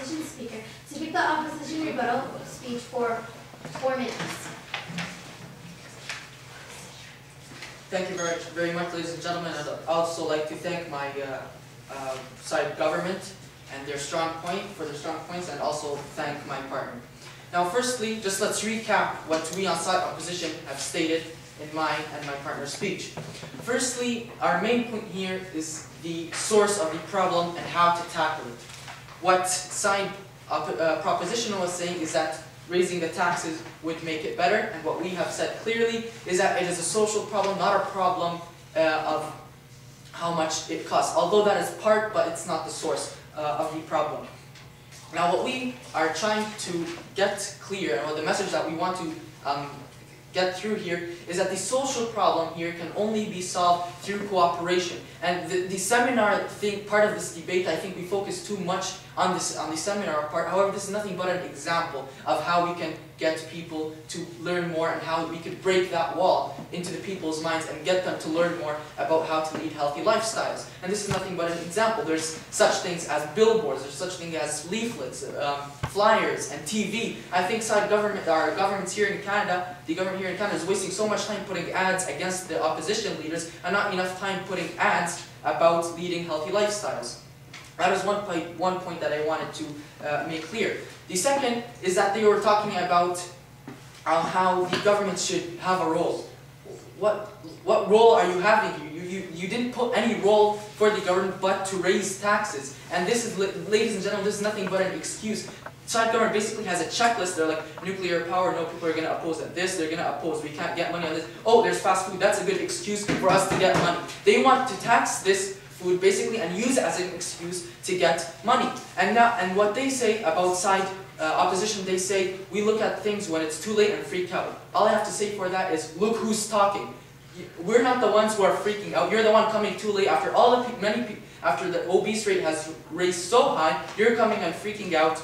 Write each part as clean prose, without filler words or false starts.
opposition speaker to make the opposition rebuttal speech for 4 minutes. Thank you very much, ladies and gentlemen. I'd also like to thank my side government and their strong points, and also thank my partner. Now, firstly, just let's recap what we on side opposition have stated in my and my partner's speech. Firstly, our main point here is the source of the problem and how to tackle it. What side proposition was saying is that raising the taxes would make it better, and what we have said clearly is that it is a social problem, not a problem of how much it costs. Although that is part, but it's not the source of the problem. Now, what we are trying to get clear, or the message that we want to get through here, is that the social problem here can only be solved through cooperation. And the seminar part of this debate, I think we focus too much on the seminar part. However, this is nothing but an example of how we can get people to learn more and how we could break that wall into the people's minds and get them to learn more about how to lead healthy lifestyles. And this is nothing but an example. There's such things as billboards, there's such things as leaflets, flyers, and TV. I think our governments here in Canada, the government here in Canada is wasting so much time putting ads against the opposition leaders and not enough time putting ads about leading healthy lifestyles. That is one point that I wanted to make clear. The second is that they were talking about how the government should have a role. What role are you having here? You didn't put any role for the government but to raise taxes. And this is, ladies and gentlemen, this is nothing but an excuse. Side government basically has a checklist. They're like, nuclear power, no, people are going to oppose it. This, they're going to oppose. We can't get money on this. Oh, there's fast food. That's a good excuse for us to get money. They want to tax this food basically and use it as an excuse to get money. And what they say about side opposition, they say, we look at things when it's too late and freak out. All I have to say for that is, look who's talking. We're not the ones who are freaking out. You're the one coming too late after after the obese rate has raised so high. You're coming and freaking out,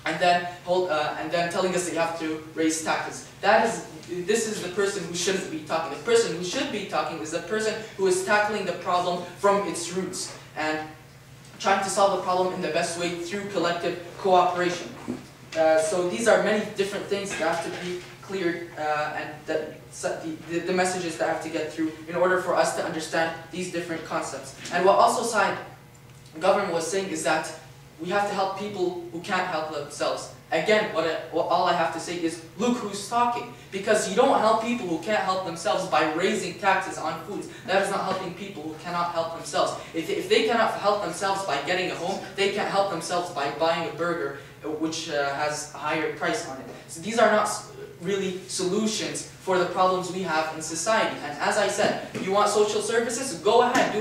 and then telling us that you have to raise taxes. This is the person who shouldn't be talking. The person who should be talking is the person who is tackling the problem from its roots and trying to solve the problem in the best way through collective cooperation. So these are many different things that have to be cleared and the messages that have to get through in order for us to understand these different concepts. And what also side government was saying is that we have to help people who can't help themselves. Again, all I have to say is, look who's talking. Because you don't help people who can't help themselves by raising taxes on foods. That is not helping people who cannot help themselves. If they cannot help themselves by getting a home, they can't help themselves by buying a burger which has a higher price on it. So these are not really solutions for the problems we have in society. And as I said, if you want social services, go ahead,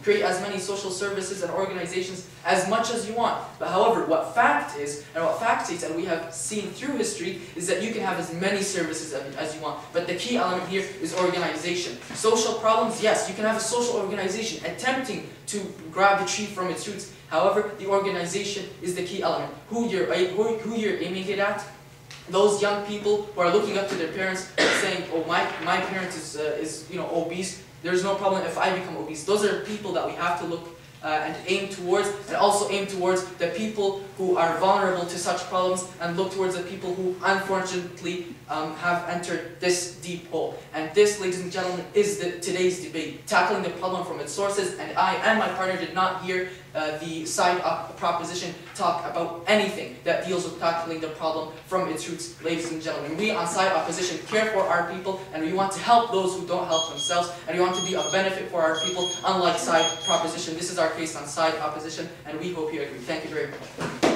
create as many social services and organizations as much as you want. But however, what fact is, and what fact states, and we have seen through history, is that you can have as many services as you want. But the key element here is organization. Social problems, yes, you can have a social organization attempting to grab the tree from its roots. However, the organization is the key element. Who you're aiming it at? Those young people who are looking up to their parents saying, oh, my parent is obese. There's no problem if I become obese. Those are people that we have to look and aim towards, and also aim towards the people who are vulnerable to such problems, and look towards the people who unfortunately have entered this deep hole. And this, ladies and gentlemen, is today's debate, tackling the problem from its sources. And I and my partner did not hear the side proposition talk about anything that deals with tackling the problem from its roots, ladies and gentlemen. We on side opposition care for our people, and we want to help those who don't help themselves, and we want to be of benefit for our people, unlike side proposition. This is our case on side opposition, and we hope you agree. Thank you very much.